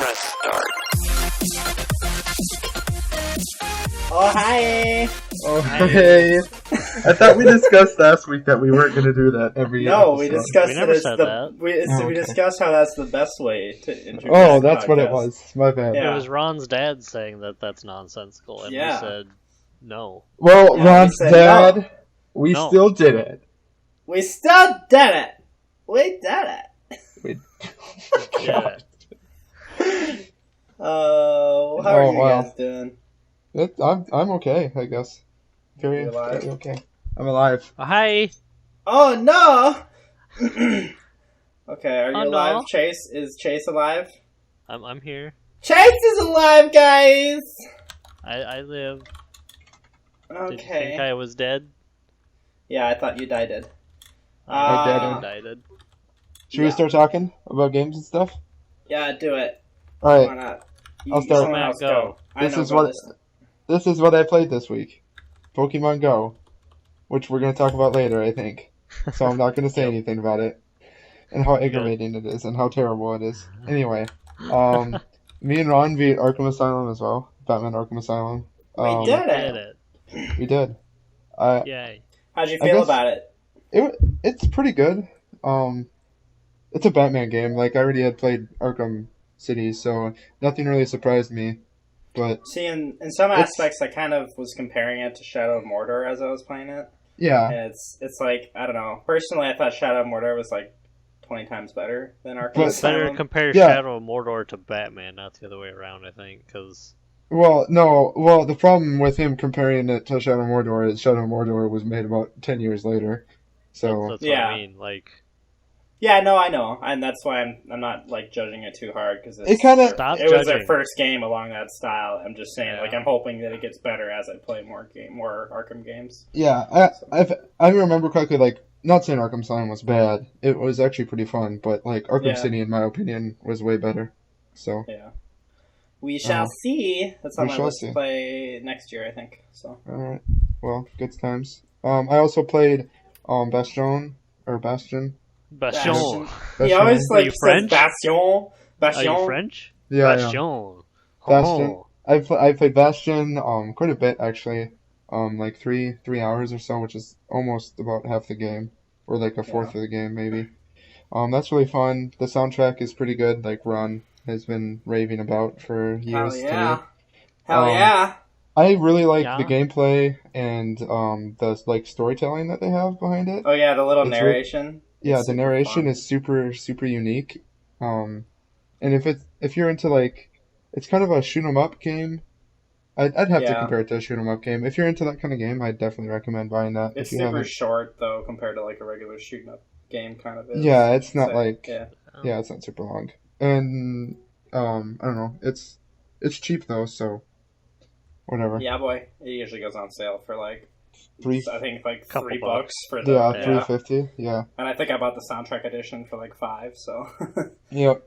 press start. Oh, hi! Oh, hey. I thought we discussed last week that we weren't going to do that every No, episode. we discussed We that never it's said the that. we okay. discussed how that's the best way to introduce. Oh, the that's what it podcast. was. My bad. Yeah. It was Ron's dad saying that that's nonsensical, and Yeah. we said no. Well, Yeah, Ron's we said dad, no. we No. still did it. We still did it. We did it. Yeah. How are Oh, you wow. guys doing? I'm okay, I guess. Very, You alive? very okay. I'm alive. Hi. Oh no! Okay, are you Oh, no. alive, Chase? Is Chase alive? I'm here. Chase is alive, guys. I live. Did you Okay. think I was dead? Yeah, I thought you died. I I did. Should we Yeah. start talking about games and stuff? Yeah, do it. All Why right. not? I'll start. Someone else Go. go. I This know, is go what this- this is what I played this week. Pokemon Go, which we're going to talk about later, I think. So I'm not going to say Yep. anything about it, and how aggravating it is, and how terrible it is. Anyway, me and Ron beat Arkham Asylum as well. Batman Arkham Asylum. We did Did it. it? We did. Yay. How'd you I feel guess- about it? It's pretty good. It's a Batman game. Like, I already had played Arkham City, so nothing really surprised me. But See, in some It's- aspects, I kind of was comparing it to Shadow of Mordor as I was playing it. yeah, And it's like, I don't know. Personally, I thought Shadow of Mordor was like 20 times better than Arkham But- Better Asylum. compare Yeah. Shadow of Mordor to Batman, not the other way around, I think, because Well, the problem with him comparing it to Shadow of Mordor is Shadow of Mordor was made about 10 years later. So, that's Yeah. what I mean. Like, Yeah, no, I know. And that's why I'm not like judging it too hard because It kinda- Stop it was their judging. first game along that style. I'm just saying, Yeah. like, I'm hoping that it gets better as I play more Arkham games. yeah, I remember correctly, like, not saying Arkham Asylum was bad. It was actually pretty fun, but, like, Arkham Yeah. City, in my opinion, was way better. So, Yeah. We shall Uh-huh. see. That's on We my shall list see. to play next year, I think. So alright. Well, good times. I also played, Bastion. Bastion. Bastion. Bastion. he always Are like you says French? Bastion. Are Bastion. you French? Yeah, Bastion. Bastion. Oh. I played Bastion quite a bit actually, like three hours or so, which is almost about half the game, or like a fourth of the game maybe. That's really fun. The soundtrack is pretty good. Like Ron has been raving about for Hell years. yeah. To me. Hell Um, yeah. I really like Yeah. the gameplay and the like storytelling that they have behind it. Oh yeah, the little It's re- narration. Yeah, It's the super narration fun. is super unique. And if you're into like, it's kind of a shoot 'em up game. I'd have to Yeah. compare it to a shoot 'em up game. If you're into that kind of game, I'd definitely recommend buying that. It's if you super haven't. short though compared to like a regular shooting up game kind of is. Yeah, it's not So, like yeah. yeah, it's not super long. And I don't know. It's cheap though, so whatever. Yeah, boy. It usually goes on sale for like Three. I think like Couple $3 bucks. for the Yeah, Yeah. 350. Yeah. And I think I bought the soundtrack edition for like $5. So Yep.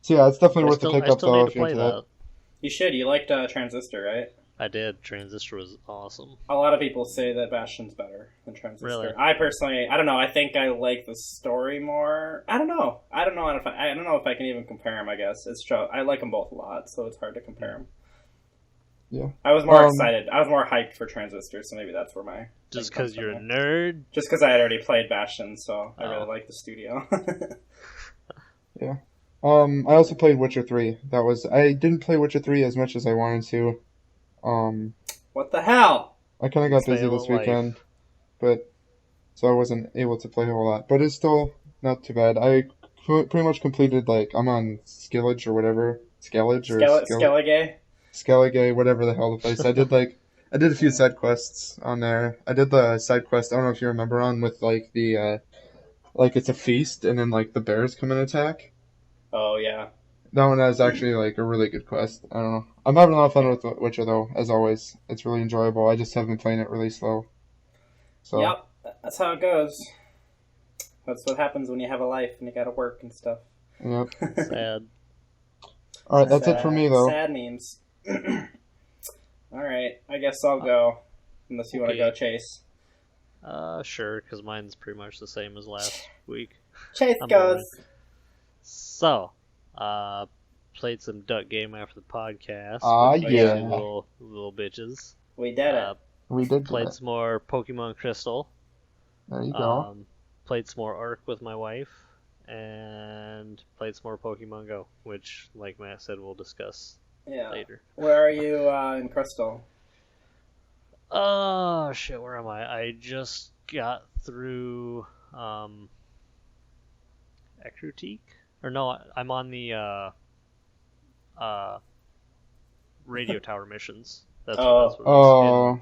So yeah, it's definitely I worth still, the pick I up still though need if to you're play into that. that. you should. You liked Transistor, right? I did. Transistor was awesome. A lot of people say that Bastion's better than Transistor. Really? I personally, I don't know. I think I like the story more. I don't know. I don't know if I can even compare them. I guess I like them both a lot, so it's hard to compare them. Yeah. I was more Um, excited. I was more hyped for Transistor, so maybe that's where my Just thing comes because you're a from. nerd. Just because I had already played Bastion, so I really Oh. like the studio. I also played Witcher 3. I didn't play Witcher 3 as much as I wanted to. What the hell? I kind of got Stay busy this alive. weekend, but so I wasn't able to play a whole lot. But it's still not too bad. I pretty much completed I'm on Skillage or whatever, Skellage or Skellige? Skellige, whatever the hell the place. I did a few side quests on there. I did the side quest. I don't know if you remember on with like the it's a feast and then like the bears come and attack. Oh yeah. That one is actually like a really good quest. I don't know. I'm having a lot of fun with Witcher though, as always. It's really enjoyable. I just have been playing it really slow. So Yep, that's how it goes. That's what happens when you have a life and you gotta work and stuff. yep. Sad. All right, that's it for me though. Sad memes. Alright, I guess I'll go. Unless you want to Okay. go, Chase. Sure, because mine's pretty much the same as last week. Chase I'm goes. So, played some Duck Game after the podcast. Ah, with my yeah. two little bitches. We did it. We did do Played it. some more Pokemon Crystal. There you go. Played some more Arc with my wife, and played some more Pokemon Go, which, like Matt said, we'll discuss Yeah. later. Where are you in Crystal? Oh shit, where am I? I just got through Ecruteak? Or no, I'm on the radio tower missions. That's what it's Oh,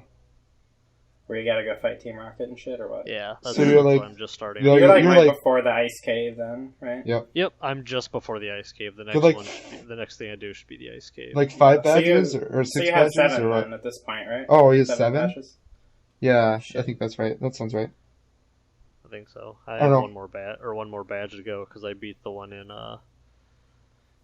Where you gotta go fight Team Rocket and shit, or what? Yeah, that's, So you're that's like- what I'm just starting. you're You're like you're right like- before the ice cave, then, right? Yep. Yep, I'm just before the ice cave. The next You're like- one, the next thing I do should be the ice cave. like 5 So you- badges or So 6 you have badges 7 or what? then at this point, right? Oh, he has 7? badges? Yeah, I Shit. think that's right. That sounds right. I think so. I don't have know. one more badge to go because I beat the one in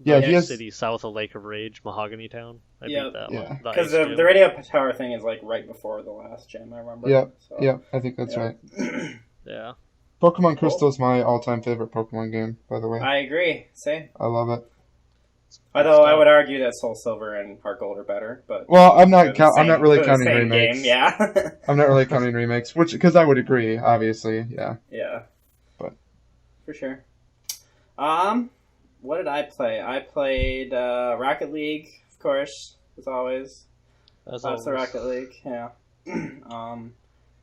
Yeah, Dark he has- City south of Lake of Rage, Mahogany Town. I Yep. beat that Yeah. one. Because ice the gym. radio tower thing is like right before the last gym, I remember. Yep. So, Yeah, I think that's yeah. right. Yeah. Pokemon Crystal is my all-time favorite Pokemon game, by the way. I agree. See? I love it. Although I would argue that Soul Silver and Heart Gold are better, but Well, I'm not. they're the I'm not same- really they're the counting same remakes. Game, yeah. I'm not really counting remakes, which because I would agree, obviously. Yeah. Yeah. But- for sure. What did I play? I played Rocket League, of course, as always. That's That's the Rocket League, yeah.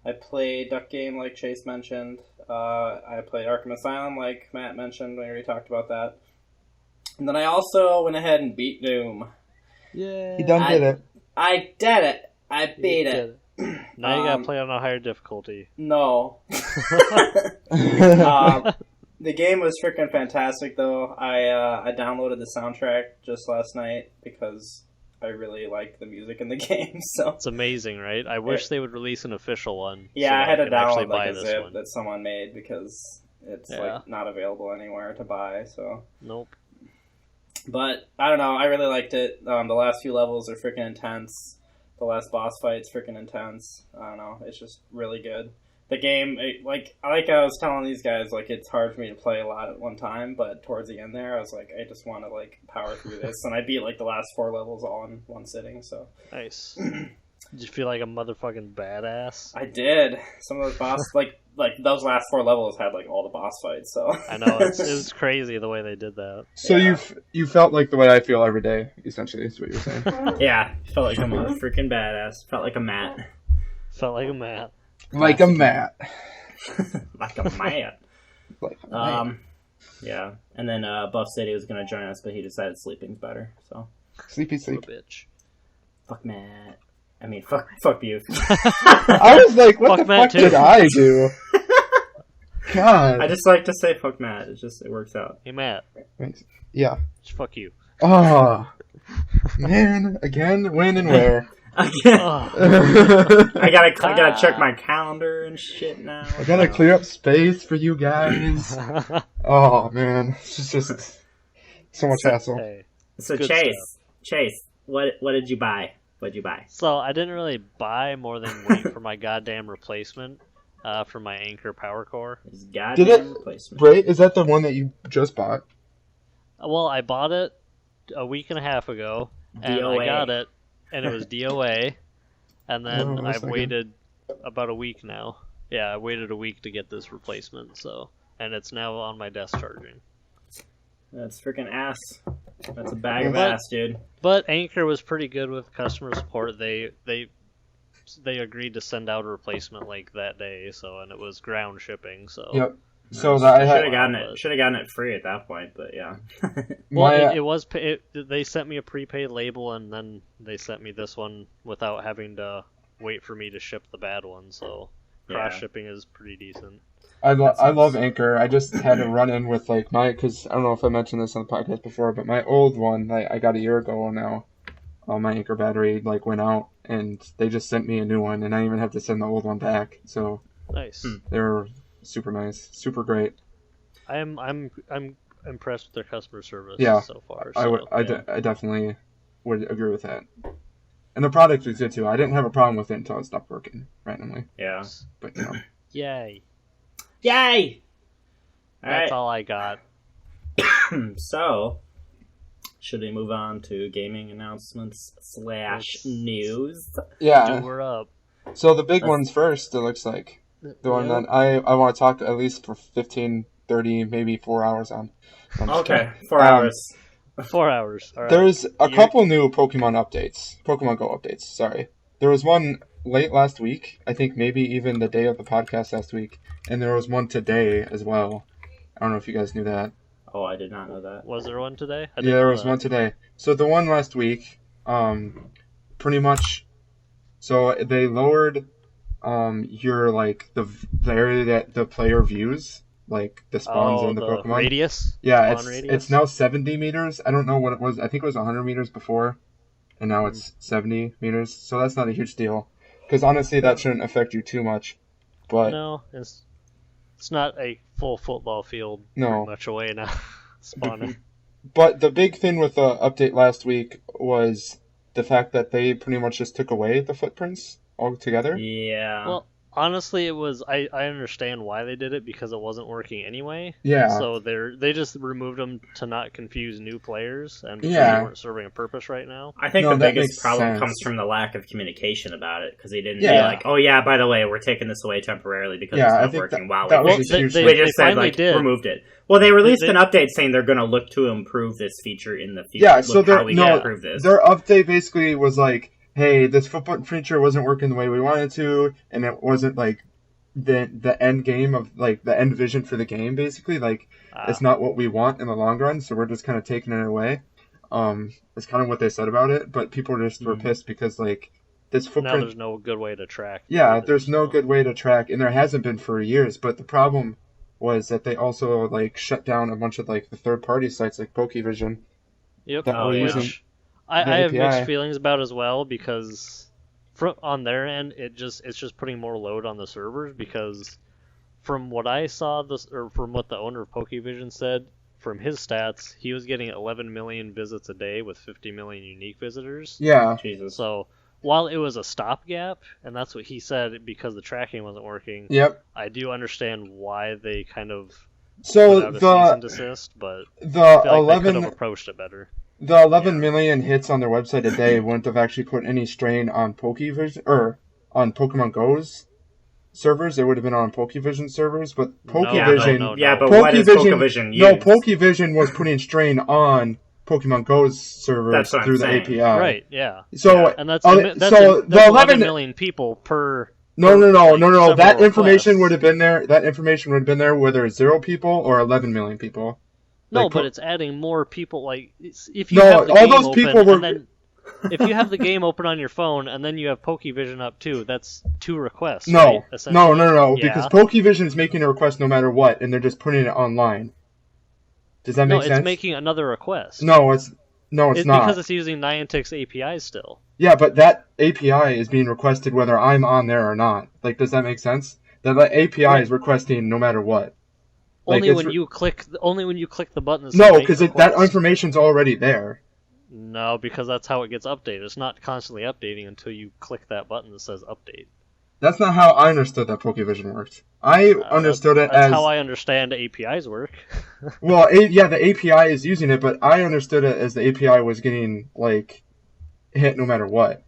I played Duck Game, like Chase mentioned. I played Arkham Asylum, like Matt mentioned. We already talked about that. And then I also went ahead and beat Doom. Yeah. He done did it. I did it. I beat it. Now you gotta Um, play on a higher difficulty. No. The game was freaking fantastic, though. I downloaded the soundtrack just last night because I really liked the music in the game. So It's amazing, right? I wish they would release an official one. yeah, so I that had to could actually download buy like a this zip one. that someone made because it's Yeah. like not available anywhere to buy. So, Nope. but I don't know. I really liked it. The last few levels are freaking intense. The last boss fight's freaking intense. I don't know. It's just really good. The game, like I was telling these guys, like it's hard for me to play a lot at one time, but towards the end there, I was like, I just want to like power through this, and I beat like the last 4 levels all in one sitting. So Nice. Did you feel like a motherfucking badass? I did. Some of those boss, like those last 4 levels had like all the boss fights. So I know it was crazy the way they did that. So Yeah. you felt like the way I feel every day, essentially, is what you're saying. yeah, felt like I'm a freaking badass. Felt like a Matt. Felt like a man. Like a mat. Like a Matt. Like a man. Yeah, and then Buff said he was gonna join us, but he decided sleeping's better. So Sleepy What sleep. a bitch. fuck Matt. I mean, fuck you. I was like, what Fuck the Matt, fuck too. did I do? God. I just like to say fuck Matt. It works out. Hey Matt, Yeah. just fuck you. Oh. Man, again, when and where? Again, Oh, I gotta check my calendar and shit now. I gotta clear up space for you guys. Oh, man. It's just so much hassle. hey. So Good Chase, what did you buy? What'd you buy? So I didn't really buy more than wait for my goddamn replacement for my Anchor Power Core. This goddamn Did it replacement. break? Is that the one that you just bought? Well, I bought it a week and a half ago, and DOA. I got it, and it was DOA, and then Oh, that's I've not waited about a week now. Yeah, I waited a week to get this replacement, so and it's now on my desk charging. That's freaking ass. That's a bag of But- ass, dude. But Anchor was pretty good with customer support. They agreed to send out a replacement like that day, so and it was ground shipping. So Yep. So that I Should had have gotten it. Should have gotten it free at that point, but yeah. well, my it was they sent me a prepaid label, and then they sent me this one without having to wait for me to ship the bad one. So cross Yeah. shipping is pretty decent. I love Anchor. I just had a run in with like because I don't know if I mentioned this on the podcast before, but my old one I got a year ago now. My Anchor battery like went out, and they just sent me a new one, and I didn't even have to send the old one back. So Nice. they're super nice, super great. I'm impressed with their customer service Yeah, so far. I So, would yeah. I definitely would agree with that. And the product was good too. I didn't have a problem with it until it stopped working randomly. Yeah. But you know, Yay! Yay! That's Alright. all I got. So, should we move on to gaming announcements / news? Yeah. We're up. So the big ones first, it looks like. The one that I want to talk at least for 15, 30, maybe 4 hours on. I'm just Okay, kidding. 4 hours. 4 hours. All right. There's a couple new Pokemon Go updates, sorry. There was one late last week, I think maybe even the day of the podcast last week, and there was one today as well. I don't know if you guys knew that. Oh, I did not know that. Was there one today? I Yeah, didn't there know was that. one today. So the one last week, pretty much, so they lowered your, like, the area that the player views, like the spawns Oh, in the the Pokemon. radius? Yeah, Spawn it's radius? now 70 meters. I don't know what it was. I think it was 100 meters before, and now it's 70 meters. So that's not a huge deal, because honestly, that shouldn't affect you too much. But No, it's not a full football field No. pretty much away now. Spawning. but the big thing with the update last week was the fact that they pretty much just took away the footprints altogether. Yeah. Well, honestly, it was. I understand why they did it because it wasn't working anyway. Yeah. So they just removed them to not confuse new players and because Yeah. they weren't serving a purpose right now. I think No, the that biggest makes problem sense. comes from the lack of communication about it, because they didn't be Yeah. like, oh yeah, by the way, we're taking this away temporarily because Yeah, I it's not think working. that Wow, was we a fixed huge it. thing. We just said, finally like, did. removed it. Well, they released They- an update saying they're going to look to improve this feature in the future. Yeah, so Look how we can no, improve this. their update basically was like, hey, this footprint feature wasn't working the way we wanted to, and it wasn't like the end game of like the end vision for the game. Basically, like it's not what we want in the long run, so we're just kind of taking it away. It's kind of what they said about it, but people just were pissed because like this Now footprint. there's no good way to track. Yeah, either, there's no so- good way to track, and there hasn't been for years. But the problem was that they also like shut down a bunch of like the third-party sites like Pokevision. Yep. that were using which the I have API. mixed feelings about as well because on their end it's just putting more load on the servers because from what I saw or from what the owner of Pokevision said from his stats he was getting 11 million visits a day with 50 million unique visitors. Yeah, Jesus. So while it was a stopgap and that's what he said because the tracking wasn't working, yep. I do understand why they kind of So put out a cease and the desist, but the I feel like they could 11 have approached it better. the 11 million hits on their website a day wouldn't have actually put any strain on Pokevision or on Pokemon Go's servers. It would have been on Pokevision servers, but Pokevision. No. Yeah, but what is Pokevision use? No, Pokevision was putting strain on Pokemon Go's servers That's what I'm through the saying. API. Right, yeah. So, And that's, so that's the 11 11 million people per. No. several That information requests. would have been there. That information would have been there whether it's 0 people or 11 million people. No, Like, but it's adding more people. Like if you No, have the all game those open, people were- and then if you have the game open on your phone and then you have Pokevision up too, that's 2 requests. No, right, essentially? no, Yeah. because Pokevision is making a request no matter what, and they're just putting it online. Does that No, make sense? it's making another request. No, it's not. Because it's using Niantic's API still. Yeah, but that API is being requested whether I'm on there or not. Like, does that make sense? That API is requesting no matter what. Like, Only it's when you click the button. that says No, make because that request. information's already there. No, because that's how it gets updated. It's not constantly updating until you click that button that says update. That's not how I understood that Pokevision worked. I understood it That's as how I understand APIs work. well, yeah, the API is using it, but I understood it as the API was getting like hit no matter what.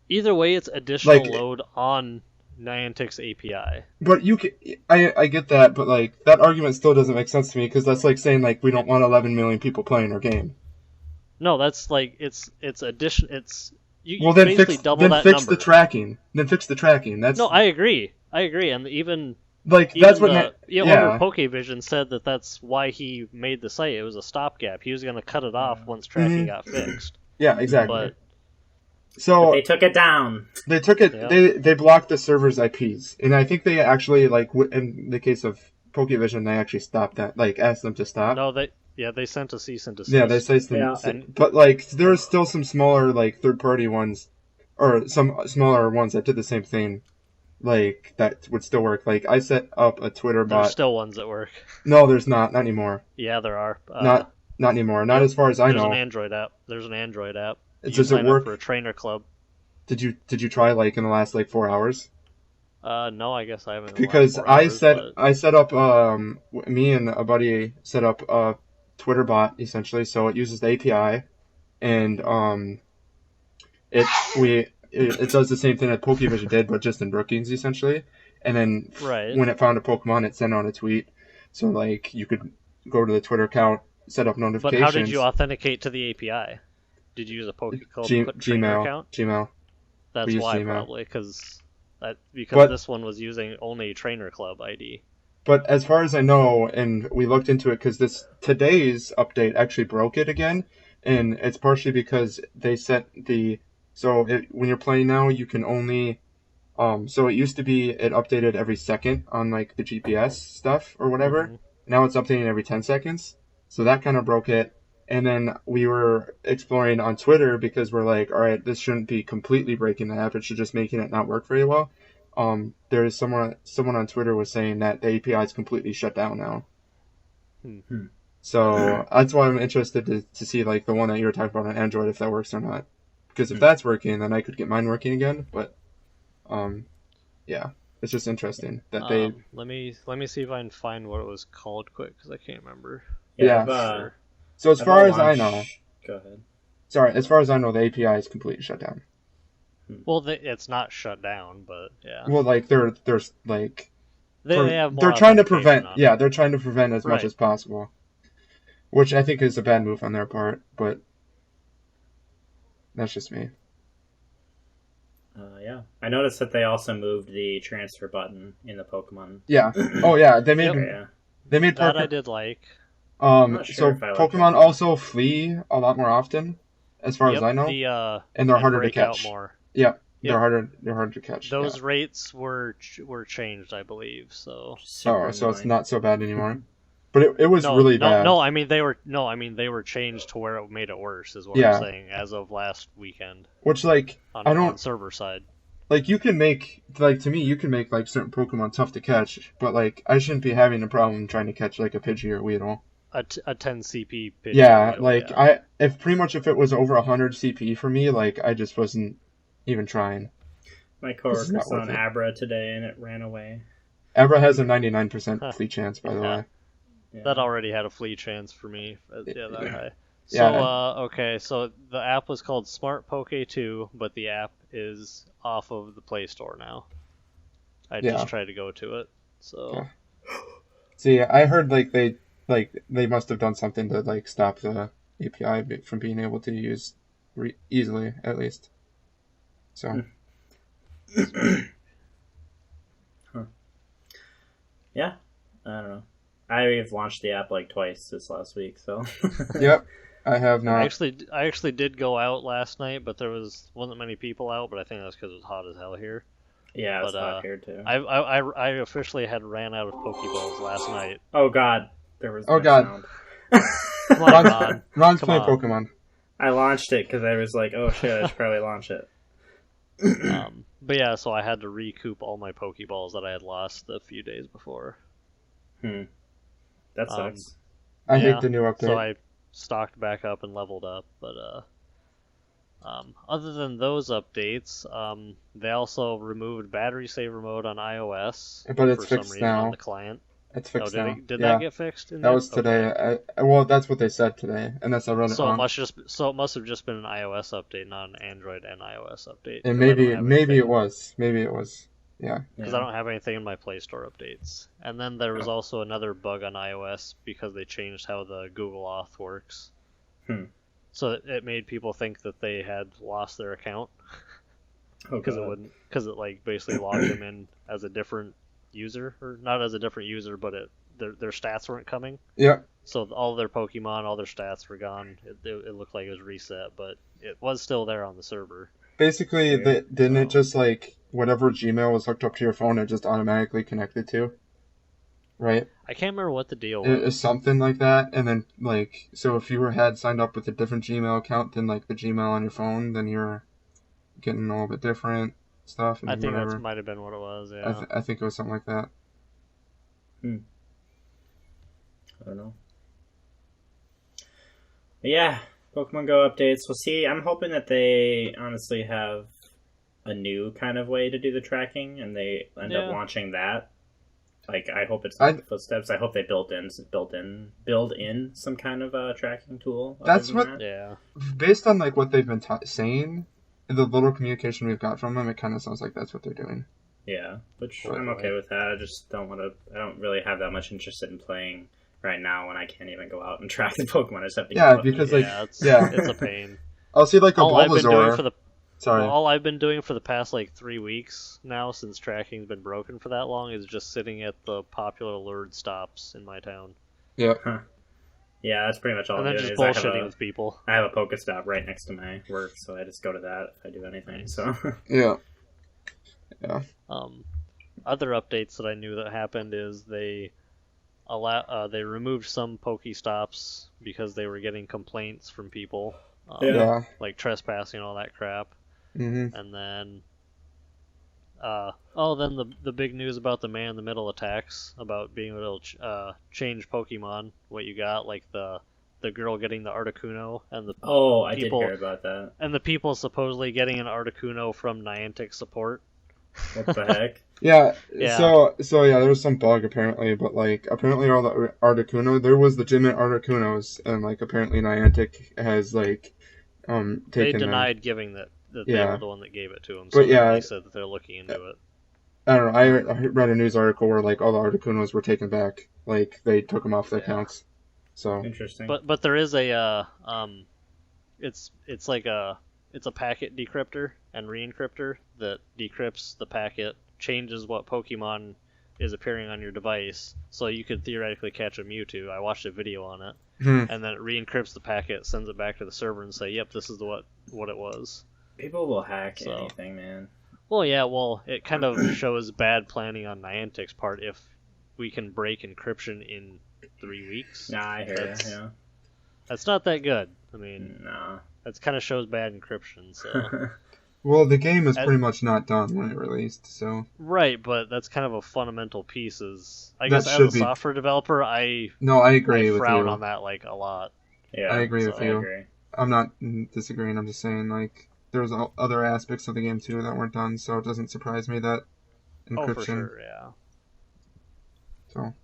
Either way, it's additional Like- load on Niantic's API. But you can, I get that, but like that argument still doesn't make sense to me because that's like saying like we don't want 11 million people playing our game. No, that's like it's addition. It's you Well, then basically fix double that fix number. the tracking. Then fix the tracking. That's No, I agree, and even like even that's what. the owner of Pokevision said that's why he made the site. It was a stopgap. He was going to cut it off once tracking got fixed. Yeah, exactly. But So They took it down. they took it. Yeah. They blocked the server's IPs, and I think they actually like in the case of Pokevision, they actually stopped that. Like asked them to stop. no, they sent a cease and desist. Yeah, they say some, Yeah. but like there's still some smaller like third-party ones, or some smaller ones that did the same thing, like that would still work. Like I set up a Twitter There's bot. still ones that work. No, there's not anymore. Yeah, there are. Not anymore. Not as far as I There's know. an Android app. There's an Android app. You Does it sign work? up for a trainer club. Did you try like in the last like 4 hours? No, I guess I haven't. in the last Because 4 I hours, set but- I set up me and a buddy set up a Twitter bot essentially, so it uses the API and it we it does the same thing that Pokevision did, but just in Brookings essentially. And then Right. when it found a Pokemon, it sent out a tweet. So like you could go to the Twitter account, set up But notifications. how did you authenticate to the API? Did you use a Pokecall trainer Gmail, account? Gmail. That's We use why Gmail. probably because But- this one was using only Trainer Club ID. But as far as I know, and we looked into it because today's update actually broke it again, and it's partially because they set when you're playing now, you can only so it used to be it updated every second on like the GPS stuff or whatever. Mhm. Now it's updating every 10 seconds, so that kind of broke it. And then we were exploring on Twitter because we're like, all right, this shouldn't be completely breaking the app; it should just making it not work very well. There's someone on Twitter was saying that the API is completely shut down now. So that's why I'm interested to see like the one that you were talking about on Android, if that works or not. Because if that's working, then I could get mine working again. But yeah, it's just interesting that they. Let me see if I can find what it was called quick because I can't remember. Yeah. I've, So as I've far as I launched- know, Go ahead. sorry, as far as I know, the API is completely shut down. Well, it's not shut down, but yeah, Well, like there's like they have more they're trying to authentication prevent. on it. Yeah, they're trying to prevent as much Right. as possible, which I think is a bad move on their part. But that's just me. Yeah. I noticed that they also moved the transfer button in the Pokemon. Yeah. Oh yeah, they made Yeah. they made That Pokemon. I did like. not So sure if I like Pokemon that. also flee a lot more often, as far Yep, as I know, the and they're harder to break out catch. more. Yeah, Yep. they're harder to catch. Those yeah. rates were changed, I believe. So Super Oh, so it's annoying. not so bad anymore. But it was no, really no, bad. no. I mean they were changed to where it made it worse. Is what Yeah. I'm saying. As of last weekend Which like on, I don't- on server side. like you can make like to me you can make like certain Pokemon tough to catch, but like I shouldn't be having a problem trying to catch like a Pidgey or Weedle. A 10 CP pitch. Yeah, right, like yeah. if it was over 100 CP for me, like I just wasn't even trying. My This is coworker not saw worth an it. Abra today and it ran away. Abra has a 99% Huh. flea chance, by the Yeah. way. Yeah. That already had a flea chance for me. Yeah, that high. So, Yeah. Okay, so the app was called Smart Poke 2, but the app is off of the Play Store now. I Yeah. just tried to go to it, so... Okay. See, I heard they must have done something to like stop the API from being able to use easily, at least. So Yeah. I don't know. I've launched the app like twice this last week, so. yep, I have not. I actually did go out last night, but there wasn't many people out, but I think that's because it was hot as hell here. Yeah, it's But, hot here too. I officially had ran out of Pokeballs last night. Oh god, there was. Oh, no God. sound. Come on, Ron's, Ron. Ron's Come playing on. Pokemon. I launched it because I was like, oh shit, I should probably launch it. But yeah, so I had to recoup all my Pokeballs that I had lost a few days before. That sucks. I Yeah, hate the new update. So I stocked back up and leveled up, but other than those updates, they also removed battery saver mode on iOS But it's for some fixed reason now. on the client. It's Oh, fixed did, now. did yeah, that get fixed? that was today. Well, that's what they said today, unless I read it So wrong. it must have just been an iOS update, not an Android and iOS update. And 'cause I don't maybe have maybe anything- it was. Maybe it was. Yeah. because I don't have anything in my Play Store updates. And then there was also another bug on iOS because they changed how the Google Auth works. So it made people think that they had lost their account Oh, because God. it like basically logged them in as a different user, or not as a different user, but their stats weren't coming. Yeah. So all their Pokemon, all their stats were gone. It looked like it was reset, but it was still there on the server. Basically, Weird. didn't it just like whatever Gmail was hooked up to your phone, it just automatically connected to? Right? I can't remember what the deal It was. is something like that, and then like so if you had signed up with a different Gmail account than like the Gmail on your phone, then you're getting a little bit different stuff and I think whatever. that might have been what it was. Yeah. I think it was something like that. I don't know. But yeah, Pokemon Go updates. We'll see. I'm hoping that they honestly have a new kind of way to do the tracking, and they end up Yeah. launching that. Like, I hope it's not I- footsteps. I hope they build in some kind of tracking tool. That's other than what- that. Yeah. Based on like what they've been saying, the little communication we've got from them, it kind of sounds like that's what they're doing. Yeah, which Right. I'm okay with that. I just don't want to. I don't really have that much interest in playing right now when I can't even go out and track the Pokemon. I just have to. Yeah, keep up to because, date. like, yeah, yeah. it's a pain. I'll see like a All I've been doing Bulbasaur. for the Sorry. all I've been doing for the past like 3 weeks now, since tracking's been broken for that long, is just sitting at the popular lured stops in my town, yeah, that's pretty much all and I'm then doing. just Is bullshitting with people. I have a Pokestop right next to my work, so I just go to that if I do anything. So Yeah. Other updates that I knew that happened is they removed some Pokestops because they were getting complaints from people, Yeah. like trespassing and all that crap. hmm And then, then the big news about the man-in-the-middle attacks, about being able to change Pokemon, what you got, like the girl getting the Articuno, and the I did people hear about that. and the people supposedly getting an Articuno from Niantic support. What the heck? Yeah. Yeah. So yeah, there was some bug apparently, but like apparently all the Articuno, there was legitimate Articunos, and like apparently Niantic has like They taken them. denied giving that they Yeah. were the one that gave it to them. But So yeah. they said that they're looking into it. I don't know. I read a news article where like all the Articunos were taken back, like they took them off their accounts. So Interesting. But there is a it's like it's a packet decryptor and re-encryptor that decrypts the packet, changes what Pokemon is appearing on your device, so you could theoretically catch a Mewtwo. I watched a video on it, and then it re-encrypts the packet, sends it back to the server, and say, "Yep, this is what it was." People will hack So- anything, man. Well, yeah, it kind of shows bad planning on Niantic's part if we can break encryption in 3 weeks. Nah, I hear it. That's- Yeah. That's not that good. I mean, Nah. that kind of shows bad encryption. So well, the game is As- pretty much not done when it released. So right, but that's kind of a fundamental piece. I That guess as should a be- software developer, I no, I agree with frown you. on that like a lot. Yeah, I agree so with I you. agree. I'm not disagreeing. I'm just saying like there's other aspects of the game too that weren't done, so it doesn't surprise me that Oh, for encryption. sure, yeah. So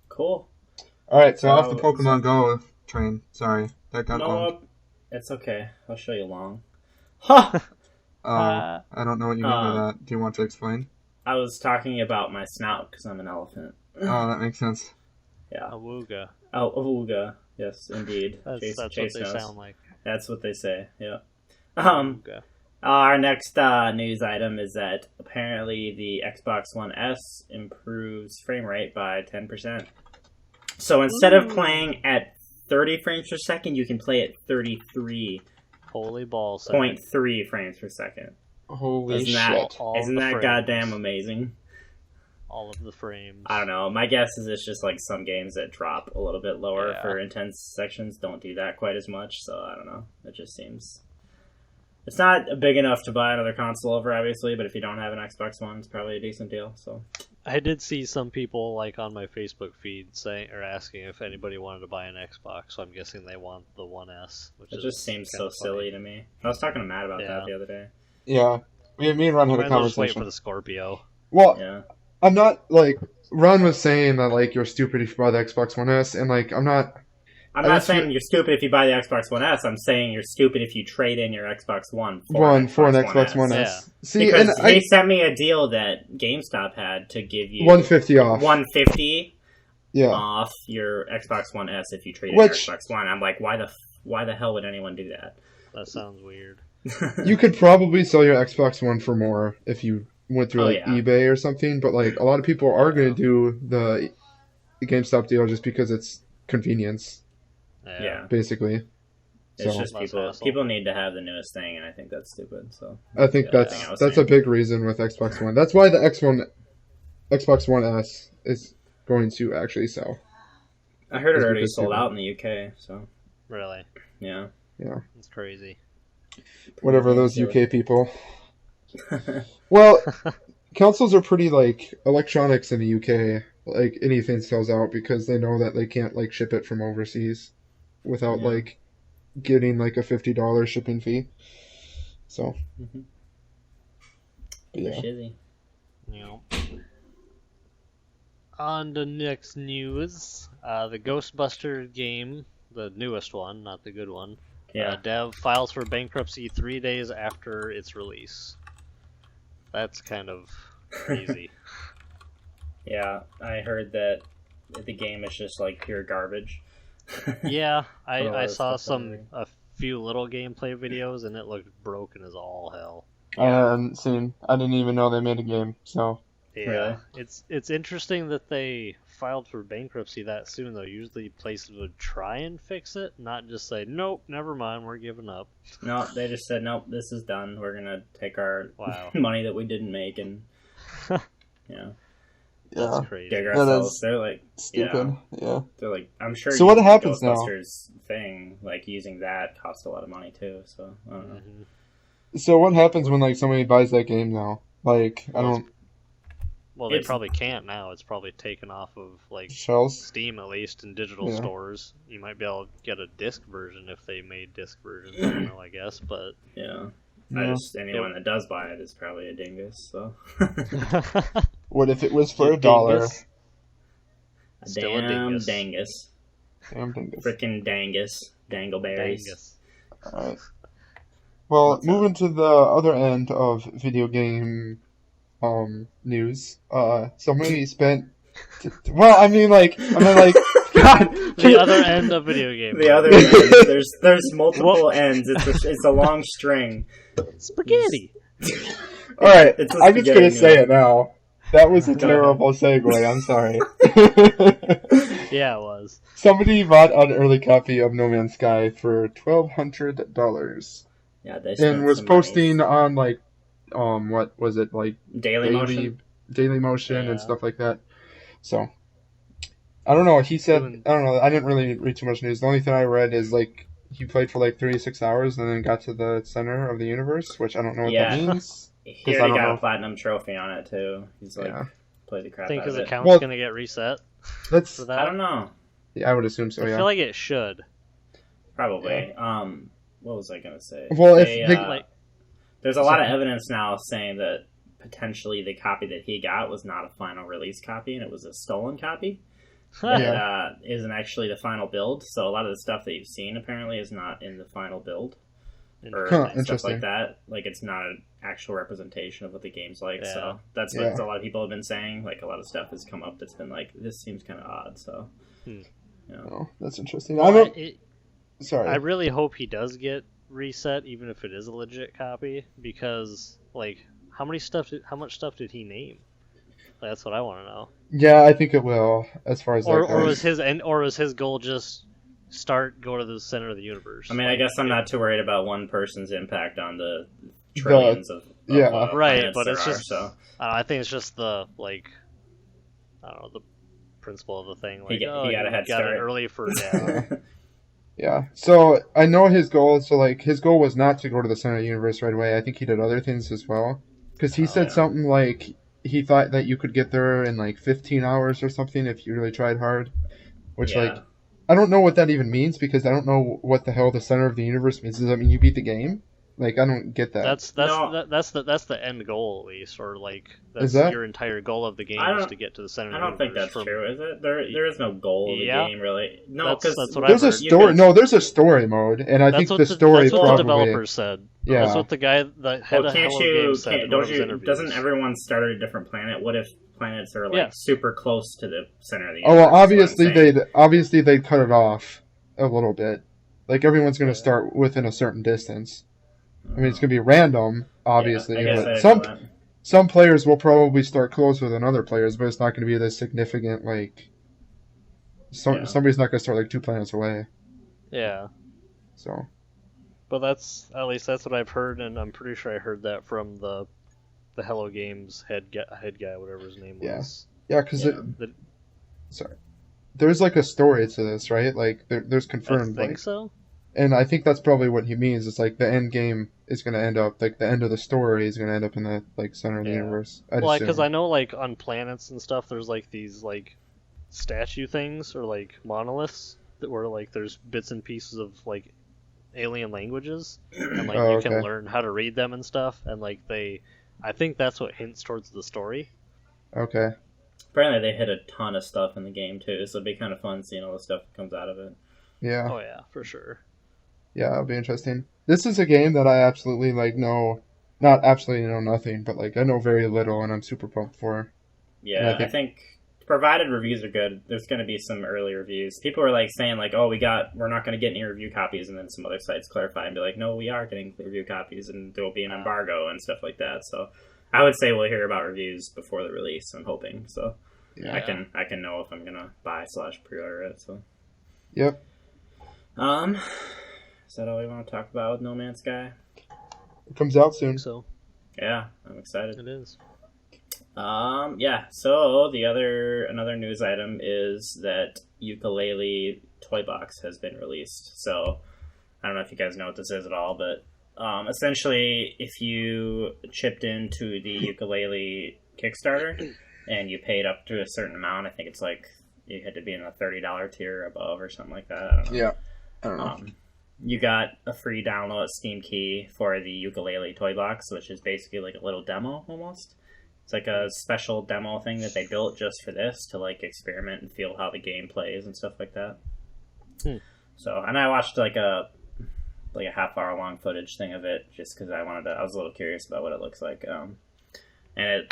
Cool. all right, so off the So- Pokemon Go train. Sorry, that got long. No, it's okay. I'll show you long. Ha! I don't know what you mean by that. Do you want to explain? I was talking about my snout because I'm an elephant. Oh, that makes sense. Yeah. Awooga. Oh, Awooga. Yes, indeed. That's what Chase they knows. sound like. That's what they say. Yeah. Awooga. Our next news item is that apparently the Xbox One S improves frame rate by 10%. So instead of playing at 30 frames per second, you can play at 33.3 Holy balls. frames per second. Holy Isn't that, All isn't the that frames. goddamn amazing? All of the frames. I don't know. My guess is it's just like some games that drop a little bit lower Yeah. for intense sections don't do that quite as much. So I don't know. It just seems it's not big enough to buy another console over, obviously. But if you don't have an Xbox One, it's probably a decent deal. So I did see some people like on my Facebook feed saying or asking if anybody wanted to buy an Xbox, so I'm guessing they want the One S, which it is just seems so kinda funny. silly to me. I was talking to Matt about Yeah. that the other day. Yeah, me and Ron had Might a as well just wait conversation. for the Scorpio. Well, Yeah. I'm not like Ron was saying that like you're stupid if you buy the Xbox One S, and like I'm not. I'm I not just saying feel- you're stupid if you buy the Xbox One S. I'm saying you're stupid if you trade in your Xbox One For an Xbox One S. S. See, Because and they I sent me a deal that GameStop had to give you 150 off. 150 Yeah, off your Xbox One S if you trade in Which- your Xbox One. I'm like, why the hell would anyone do that? That sounds weird. you could probably sell your Xbox One for more if you went through Oh, like yeah. eBay or something. But like a lot of people are going to do the GameStop deal just because it's convenience, Yeah. basically. It's So just Less people. hassle. People need to have the newest thing, and I think that's stupid. So I think Yeah, I that's think I was that's saying. a big reason with Xbox One. That's why the Xbox One S is going to actually sell. I heard it It's already because sold people- out in the UK. So Really, yeah. it's crazy. Whatever those So- UK people. Well, consoles are pretty like electronics in the UK. Like anything sells out because they know that they can't like ship it from overseas without Yeah. like getting like a $50 shipping fee. So Mhm. but yeah. Shizzy. You know, On to next news. The Ghostbuster game, the newest one, not the good one. Yeah. Dev files for bankruptcy 3 days after its release. That's kind of crazy. Yeah, I heard that the game is just like pure garbage. Yeah, Put a lot I of saw stuff on there. a few little gameplay videos and it looked broken as all hell. I hadn't seen. I didn't even know they made a game. So Yeah, Really? it's interesting that they filed for bankruptcy that soon though. Usually places would try and fix it, not just say nope, never mind, we're giving up. No, they just said, nope, this is done. We're going to take our Wow. money that we didn't make and, yeah, That's crazy. dig That ourselves. is They're like, stupid. Yeah. they're like, I'm sure So what using the happens now? Ghostbusters thing, like using that costs a lot of money too, so I don't know. Mhm. So what happens when like somebody buys that game now? Like I Well, don't Well, they It's- probably can't now. It's probably taken off of like shells. Steam at least in digital Yeah. stores. You might be able to get a disc version if they made disc versions. I don't know, I guess, but Yeah. Yeah. Anyone that does buy it is probably a dingus, so. What if it was for You $1? dingus. A Still a damn dingus. dangus. Damn dingus. Frickin' dangus. Dangleberries. Dangus. Alright. Well, What's up? moving to the other end of video game news. Somebody spent well, I mean like God. The other end of video game. The other end. There's multiple ends. It's a long string. Spaghetti. Alright, It's a I'm just spaghetti gonna say noodle. it now. That was a Go ahead. terrible segue, I'm sorry. Yeah, it was. Somebody bought an early copy of No Man's Sky for $1,200 Yeah, they spent and was some posting on like what was it, like money. Daily Motion. Daily Motion Yeah. and stuff like that. So I don't know. He said Doing- I don't know. I didn't really read too much news. The only thing I read is like he played for like 36 hours and then got to the center of the universe, which I don't know what Yeah. that means. He 'Cause I already don't got know. a platinum trophy on it too. He's like Yeah. played the crap Think out his of it. account's Well- gonna get reset That's for that? I don't know. yeah, I would assume so. I Yeah. feel like it should. Probably. What was I gonna say? Well, if They, they- Like- there's a lot of Sorry. evidence now saying that potentially the copy that he got was not a final release copy and it was a stolen copy. That Yeah. isn't actually the final build. So a lot of the stuff that you've seen apparently is not in the final build or Huh, stuff interesting. like that. Like it's not an actual representation of what the game's like. Yeah. So that's Yeah. what a lot of people have been saying. Like a lot of stuff has come up that's been like, this seems kind of odd. So, Oh, that's interesting. Well, I'm a, it- sorry. I really hope he does get reset, even if it is a legit copy, because like how much stuff did he name? Like, that's what I want to know. Yeah, I think it will. As far as Or that or goes. was his goal just go to the center of the universe? I mean, I Like, guess I'm not too worried about one person's impact on the trillions of yeah. Right, planets but there it's are, just- so. I think it's just the like I don't know the principle of the thing. Like, He got a head it start. early for yeah. Yeah. So I know his goal. So like his goal was not to go to the center of the universe right away. I think he did other things as well. Because he said yeah. something like he thought that you could get there in like 15 hours or something if you really tried hard. Which Yeah. like I don't know what that even means because I don't know what the hell the center of the universe means. Does that mean you beat the game? Like I don't get that. That's No. that's the end goal at least, or like that's Is that? your entire goal of the game I is don't- to get to the center. I of the don't think universe that's from- true, is it? There is no goal of the Yeah. game, really. No, That's because what I've there's a heard. story. No, there's a story mode, and I think That's what the story that's what probably. the developers said. Yeah. That's what the guy, the head Well, of Hello Games said in one of his interviews. doesn't everyone start at a different planet? What if planets are like Yeah. super close to the center of the Oh universe? well, is what I'm obviously saying. they'd cut it off a little bit. Like everyone's gonna Yeah. start within a certain distance. I mean, it's gonna be random, obviously, Yeah, I guess I but didn't know that. some players will probably start closer than other players, but it's not gonna be this significant. Like, Yeah. somebody's not gonna start like 2 planets away. Yeah, So but that's at least that's what I've heard, and I'm pretty sure I heard that from the Hello Games head guy, whatever his name Yeah. was. yeah, because Yeah. sorry, there's like a story to this, right? Like there's I confirmed, think like, so. and I think that's probably what he means. It's like the end game is gonna end up like the end of the story is gonna end up in the like center of the Yeah. universe. I'd Well, assume. because I know like on planets and stuff, there's like these like statue things or like monoliths that where like there's bits and pieces of like alien languages, and like Oh, you can okay. learn how to read them and stuff, and like I think that's what hints towards the story. Okay. Apparently, they hit a ton of stuff in the game too, so it'd be kind of fun seeing all the stuff that comes out of it. Yeah. Oh yeah, for sure. Yeah, it'll be interesting. This is a game that I absolutely not absolutely know nothing, but like I know very little, and I'm super pumped for. Yeah, I I think provided reviews are good, there's going to be some early reviews. People are like saying like, "Oh, we're not going to get any review copies," and then some other sites clarify and be like, "No, we are getting review copies, and there will be an embargo and stuff like that." So, I would say we'll hear about reviews before the release. I'm hoping so. Yeah. I can know if I'm gonna buy / pre-order it. So. Yep. Is that all we want to talk about with No Man's Sky? It comes out I soon. think so. Yeah, I'm excited. It is. Yeah. So another news item is that Yooka-Laylee Toy Box has been released. So I don't know if you guys know what this is at all, but essentially, if you chipped into the Yooka-Laylee Kickstarter and you paid up to a certain amount, I think it's like you had to be in a $30 tier above or something like that. I don't know. Yeah. I don't know. You got a free download Steam key for the Yooka-Laylee Toy Box, which is basically like a little demo almost. It's like a special demo thing that they built just for this to like experiment and feel how the game plays and stuff like that. So, and I watched like a half-hour long footage thing of it just because I was a little curious about what it looks like. And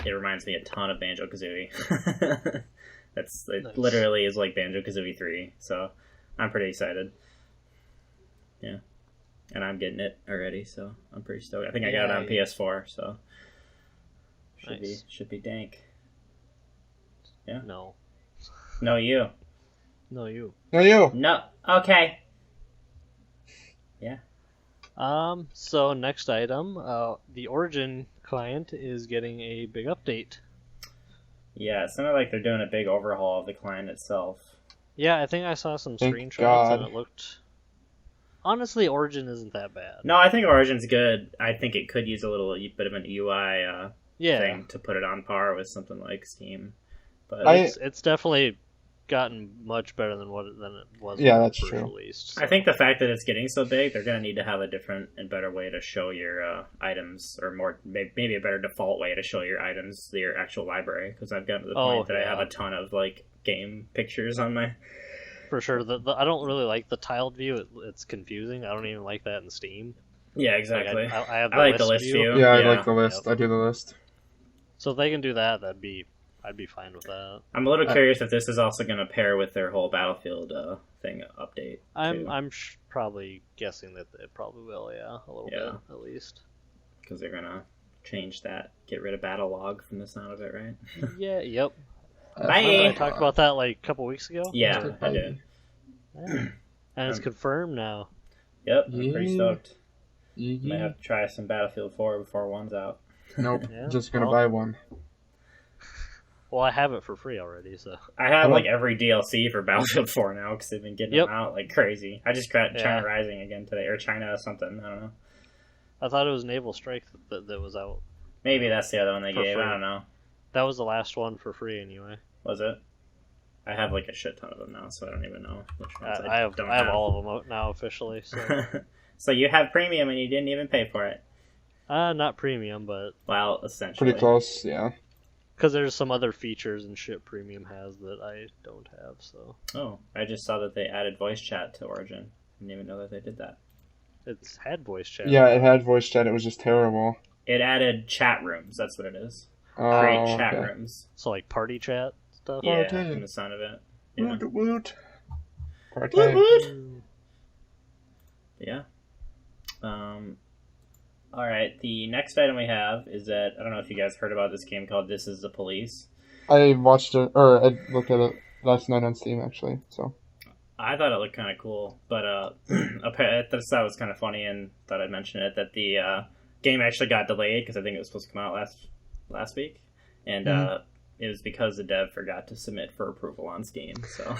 it reminds me a ton of Banjo-Kazooie. It Nice. literally is like Banjo-Kazooie 3, so I'm pretty excited. Yeah. And I'm getting it already, so I'm pretty stoked. I think I got it on Yay. PS4, so Nice. should be dank. Yeah. No. No, you. No, you. No, you. No. Okay. So next item, the Origin client is getting a big update. Yeah, it sounded like they're doing a big overhaul of the client itself. Yeah, I think I saw some Thank screenshots God. and it looked... Honestly, Origin isn't that bad. No, I think Origin's good. I think it could use a little bit of an UI Yeah, thing to put it on par with something like Steam. But it's definitely gotten much better than it was Yeah, when it that's first true. released. I think the fact that it's getting so big, they're going to need to have a different and better way to show your items, or more maybe a better default way to show your items, your actual library. Because I've gotten to the point that I have a ton of like game pictures on my. For sure, I don't really like the tiled view. It's confusing. I don't even like that in Steam. Yeah, Like, exactly. I have I like the list view. view. Yeah, I Yeah. like the list. Yep. I do the list. So if they can do that, I'd be fine with that. I'm a little curious if this is also going to pair with their whole Battlefield thing update. I'm probably guessing that it probably will. Yeah, a little Yeah. bit at least. Because they're going to change that, get rid of battle log from the sound of it, right? Yeah. Yep. Bye. I talked about that like a couple weeks ago. Yeah, I did. Yeah. And it's confirmed now. Yep, I'm pretty Yeah. stoked. Might Yeah. have to try some Battlefield 4 before 1's out. Nope. Yeah. Just gonna Well- buy one. Well, I have it for free already, so. I have like every DLC for Battlefield 4 now because they've been getting Yep. them out like crazy. I just got Yeah. China Rising again today, or China something. I don't know. I thought it was Naval Strike that was out. Maybe that's the other one they For gave. free. I don't know. That was the last one for free anyway. Was it? I have like a shit ton of them now, so I don't even know which ones I have don't all of them out now officially. So So you have premium and you didn't even pay for it. not premium, but Well, essentially. Pretty close, yeah. because there's some other features and shit premium has that I don't have. So Oh, I just saw that they added voice chat to Origin. Didn't even know that they did that. it's had voice chat. Yeah, it had voice chat. It was just terrible. It added chat rooms. That's what it is. Oh, Create chat okay. rooms. So like party chat stuff. Yeah, Okay. from the sound of it. Yeah. Woot woot. Party. Woot woot. Yeah. All right. The next item we have is that I don't know if you guys heard about this game called This Is the Police. I watched it, or I looked at it last night on Steam actually. So I thought it looked kind of cool, but I just thought it was kind of funny and thought I'd mention it that the game actually got delayed because I think it was supposed to come out last week, and it was because the dev forgot to submit for approval on Steam. So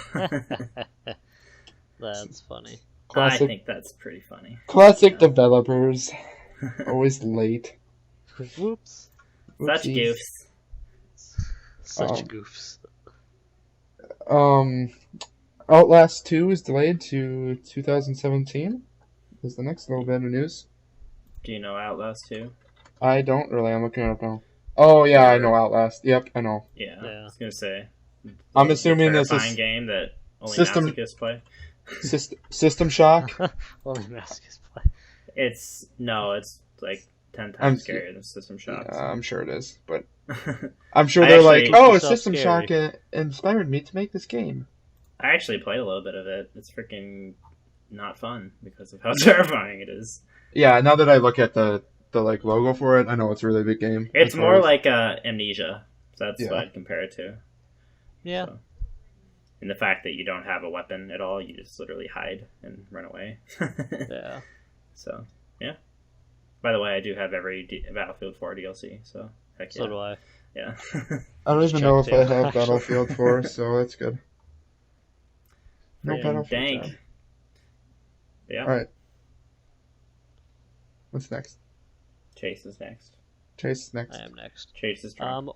That's funny. I classic, think that's pretty funny. classic developers, always late. Whoops. Such Oopsies. goofs. Such Oh. goofs. Outlast 2 is delayed to 2017. Is the next little bit of news. Do you know Outlast 2? I don't really. I'm looking it up now. Oh yeah, I know Outlast. Yep, I know. Yeah, I Yeah. was gonna say. I'm The assuming this terrifying is game that only System masochists play. System Shock. Only Masochist play. It's like 10 I'm times scarier than System Shock. Yeah, I'm sure it is, but So. I'm sure I they're actually- like, oh, Yourself System scary. Shock inspired me to make this game. I actually played a little bit of it. It's freaking not fun because of how terrifying it is. Yeah, now that I look at the like logo for it, I know it's a really big game. It's as far more as- like Amnesia. So that's Yeah. what I'd compare it to. Yeah. So. And the fact that you don't have a weapon at all, you just literally hide and run away. Yeah. So, yeah. By the way, I do have every Battlefield 4 DLC, so heck yeah. So do I. Yeah. I don't even know if checked I it, have actually. Battlefield 4, so that's good. No Friggin' Battlefield. dank. Tab. Yeah. All right. What's next? Chase is next. Chase is next. I am next. Chase is drunk.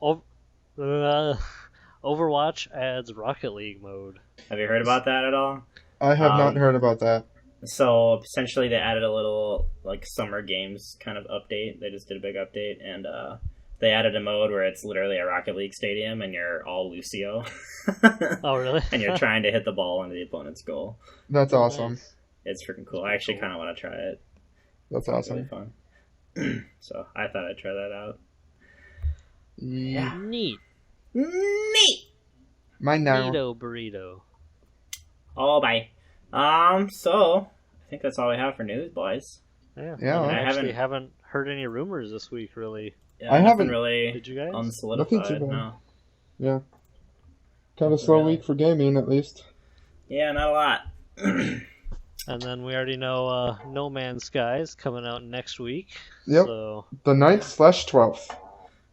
Overwatch adds Rocket League mode. Have you heard about that at all? I have not um, heard about that. So essentially, they added a little like summer games kind of update. They just did a big update, and they added a mode where it's literally a Rocket League stadium, and you're all Lucio, Oh, really? and you're trying to hit the ball into the opponent's goal. That's awesome. Nice. It's freaking cool. I actually kind of want to try it. That's It's really awesome. fun. So I thought I'd try that out. Yeah. Neat. Neat. Mine now. Neato burrito. Oh, bye. So I think that's all we have for news, boys. Yeah. Yeah. I I actually haven't heard any rumors this week, really. Yeah, I nothing haven't- really Did you guys? Nothing unsolidified. too bad. No. Yeah. Kind of slow Really? week for gaming, at least. Yeah, not a lot. And then we already know No Man's Sky is coming out next week. Yep. So The 9th/12th.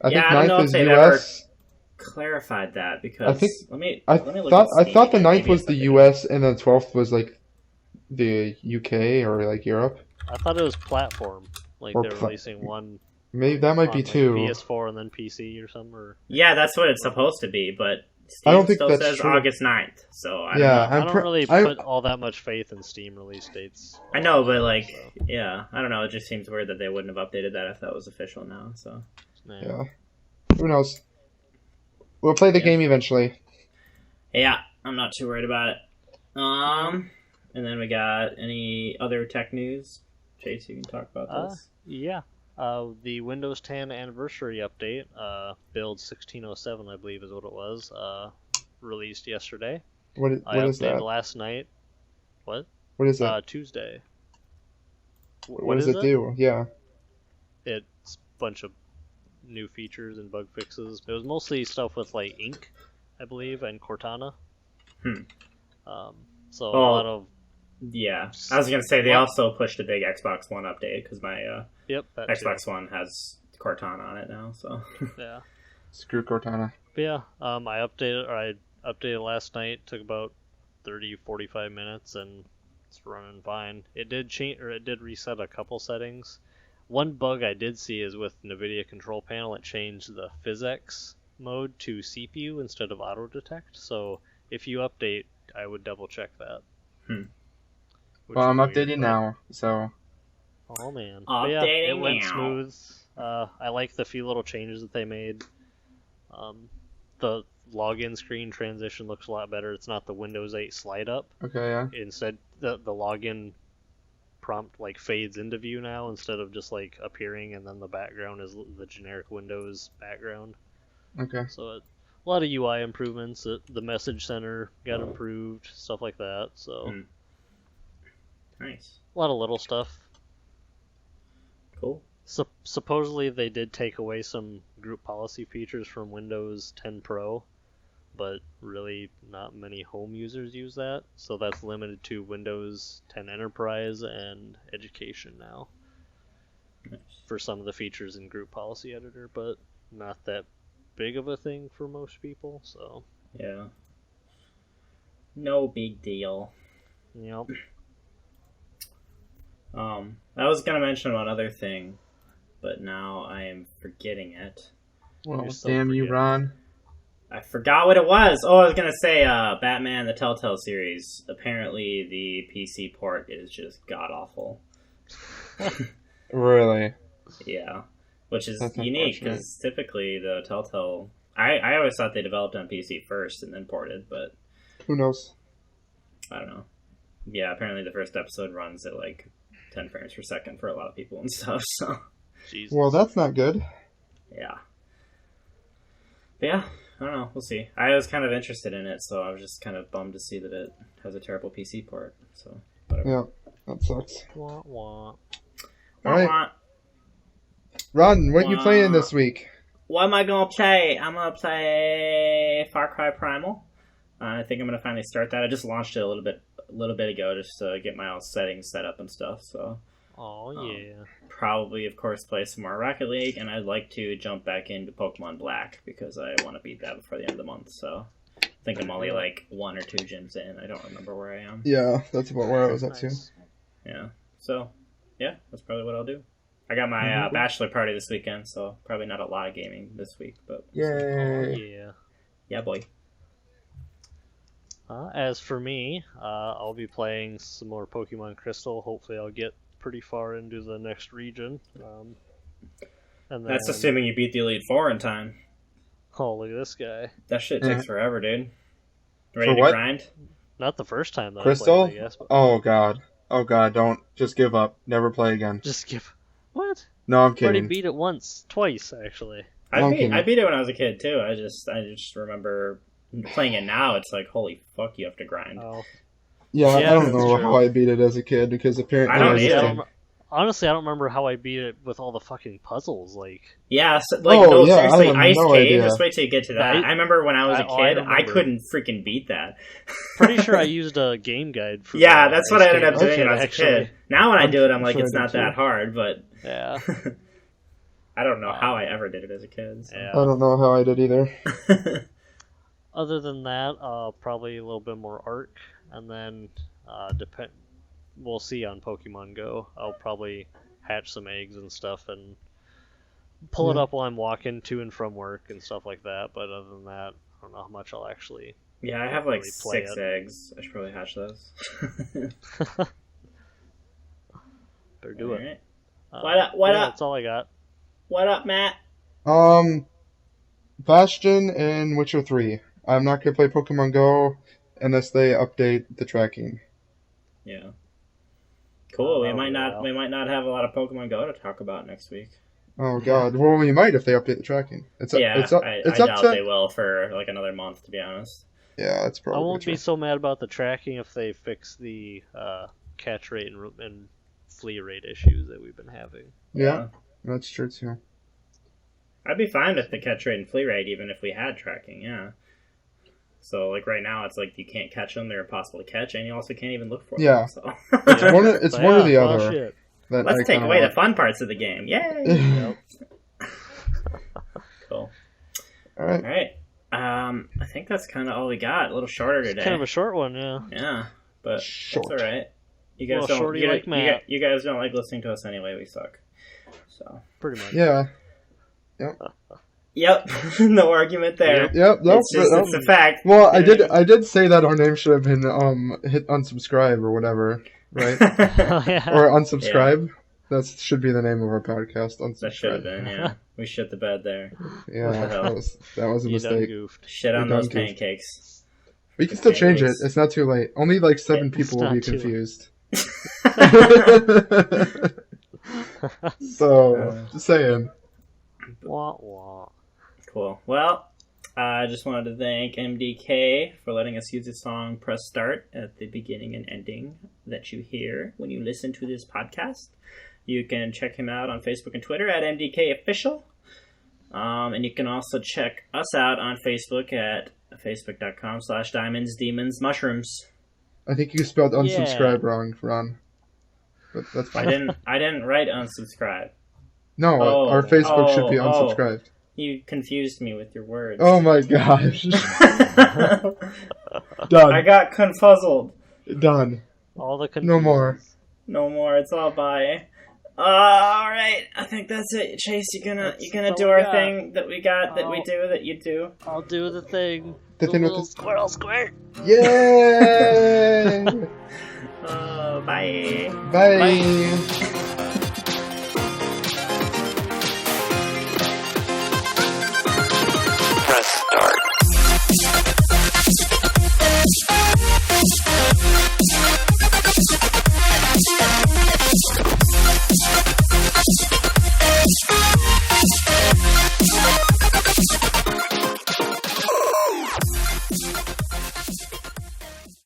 I Yeah, think I don't 9th know if is they've US. Clarified that because I think- let me I look thought at Steam. the 9th Maybe was it's the like US and the 12th was like the UK or like Europe. I thought it was platform. Like Or they're pla- releasing one Maybe that might on, be like, two. PS4 and then PC or something. Or Yeah, that's what it's supposed to be, but Steam I don't think still that's says true. August 9th, so I don't Yeah, know. I don't really I- put all that much faith in Steam release dates. I know, but like, yeah, I don't know. It just seems weird that they wouldn't have updated that if that was official now. So Yeah. Who knows? We'll play the Yeah. game eventually. yeah, I'm not too worried about it. And then we got any other tech news? Chase, you can talk about this. Yeah. The Windows 10 anniversary update, build 1607, I believe is what it was, released yesterday. What I is updated that? last night. What? What is that? Tuesday. What does it do? Yeah. It's a bunch of new features and bug fixes. It was mostly stuff with like Ink, I believe, and Cortana. Hmm. So a Oh. lot of Yeah, I was gonna say they What? also pushed a big Xbox One update because my yep. That Xbox One has Cortana on it now. So Too. Yeah. Screw Cortana. But yeah. I updated last night. Took about 30-45 minutes, and it's running fine. It did change, or it did reset a couple settings. One bug I did see is with NVIDIA Control Panel. It changed the PhysX mode to CPU instead of auto detect. So if you update, I would double check that. Which Well, I'm is weird, updating but- now, so Oh man. But yeah, Updating it went now. smooth. I like the few little changes that they made. The login screen transition looks a lot better. It's not the Windows 8 slide up. okay, yeah. Instead, the login prompt like fades into view now instead of just like appearing and then the background is the generic Windows background. Okay. So a lot of UI improvements. The message center got improved, stuff like that. So Hmm. Nice, a lot of little stuff. cool. Supposedly they did take away some group policy features from Windows 10 Pro, but really not many home users use that, so that's limited to Windows 10 Enterprise and Education now Nice. for some of the features in Group Policy Editor, but not that big of a thing for most people, so Yeah, no big deal. yep. I was gonna mention one other thing, but now I am forgetting it. Well, You're so damn you, forgetting. Ron. I forgot what it was. Oh, I was gonna say, Batman: The Telltale series. Apparently, the PC port is just god awful. Really? Yeah, which is That's unique unfortunate. because typically the Telltale. I always thought they developed on PC first and then ported, but Who knows? I don't know. Yeah, apparently the first episode runs at like 10 frames per second for a lot of people and stuff. So Jesus. Well, that's not good. yeah, but yeah. I don't know. We'll see. I was kind of interested in it, so I was just kind of bummed to see that it has a terrible PC port. So whatever. Yeah, that sucks. Wah, wah. All right. Wah-wah. Ron, what you Wow. playing this week? What am I gonna play? I'm gonna play Far Cry Primal. I think I'm gonna finally start that. I just launched it a little bit ago, just to get my settings set up and stuff. So Oh yeah. probably, of course, play some more Rocket League, and I'd like to jump back into Pokemon Black because I want to beat that before the end of the month. So I think I'm only like 1 or 2 gyms in. I don't remember where I am. Yeah, that's about where I was at too. Nice. Yeah. So yeah, that's probably what I'll do. I got my Mhm. bachelor party this weekend, so probably not a lot of gaming this week, but Oh Yay! yeah. yeah, boy. As for me, I'll be playing some more Pokemon Crystal. Hopefully, I'll get pretty far into the next region. And then, That's assuming you beat the Elite Four in time. Oh, look at this guy! That shit Yeah. takes forever, dude. Ready For to what? grind? Not the first time that Crystal? I played, I guess. But Oh god. Oh god, don't just give up. Never play again. just give. What? No, I'm Already kidding. beat it once, twice actually. Okay. I beat it when I was a kid too. I just remember playing it now. It's like, holy fuck, you have to grind. Oh, Yeah, Yeah, I don't that's know true. how I beat it as a kid because apparently I don't honestly, either. honestly, I don't remember how I beat it with all the fucking puzzles. Like, Yeah, so, like Oh, no, yeah, I seriously, have Ice no Cave. idea. Just wait till you get to that. I- I remember when I was a I kid, I remember. couldn't freaking beat that. pretty sure I used a game guide for. Yeah, that's what I ended up Ice doing Cave, when I was a actually. kid. Now when I do it, I'm I'm like, sure it's I not did that too. hard, but Yeah, I don't know how I ever did it as a kid. So. I yeah. don't know how I did either. Other than that, probably a little bit more Arc, and then we'll see on Pokemon Go. I'll probably hatch some eggs and stuff and pull it Yeah. up while I'm walking to and from work and stuff like that. But other than that, I don't know how much I'll actually. Yeah, I have like Really play 6 it. eggs. I should probably hatch those. Better do it. Alright. Uh, What yeah, up? That's all I got. What up, Matt? Bastion and Witcher 3. I'm not gonna play Pokemon Go unless they update the tracking. Yeah. Cool. We Oh, might not. wow. We might not have a lot of Pokemon Go to talk about next week. Oh god. Well, we might if they update the tracking. It's up. Yeah, It's up. I It's doubt up to. they will for like another month, to be honest. Yeah, that's I probably won't true. be so mad about the tracking if they fix the catch rate and flea rate issues that we've been having. Yeah, that's true too. I'd be fine with the catch rate and flea rate, even if we had tracking. Yeah. So like right now, it's like you can't catch them; they're impossible to catch, and you also can't even look for them. Yeah. So It's one. It's But one or yeah, the well, other. shit. That let's I take kinda away the like. fun parts of the game. Yay! Yep. Cool. All right. All right. I think that's kind of all we got. A little shorter It's today. kind of a short one, yeah. Yeah, but Short. that's all right. You guys Well, don't. shorty You, like you, Matt. you guys don't like listening to us anyway. We suck. So. Pretty much. Yeah. Yep. No argument there. Yep. Nope. It's just nope. it's a fact. Well, I did say that our name should have been hit unsubscribe or whatever, right? Yeah. Or unsubscribe. That should be the name of our podcast. Unsubscribe. That should have been, yeah. We shit the bed there. Yeah, What the hell? that was a You done mistake. goofed. Shit on We those done goofed. pancakes. We can still change it. Pancakes. It's not too late. Only like 7 It's people will be not too late. confused. So, just saying. Wah, wah. Cool. Well, I just wanted to thank MDK for letting us use the song Press Start at the beginning and ending that you hear when you listen to this podcast. You can check him out on Facebook and Twitter at MDK Official. And you can also check us out on Facebook at facebook.com/diamondsdemonsmushrooms. I think you spelled Yeah. unsubscribe wrong, Ron. But that's I fine. didn't write unsubscribe. No, Oh, our Facebook should be oh. unsubscribed. You confused me with your words. Oh my gosh. I Done. got confuzzled. Done. All the No more. confusions. No more. It's all bye. All right. I think that's it. Chase, you gonna That's do all we our got. thing that we got that we Oh. do that you do. I'll do the thing. The thing with little the- squirrel squirt. Yay! Bye. Bye.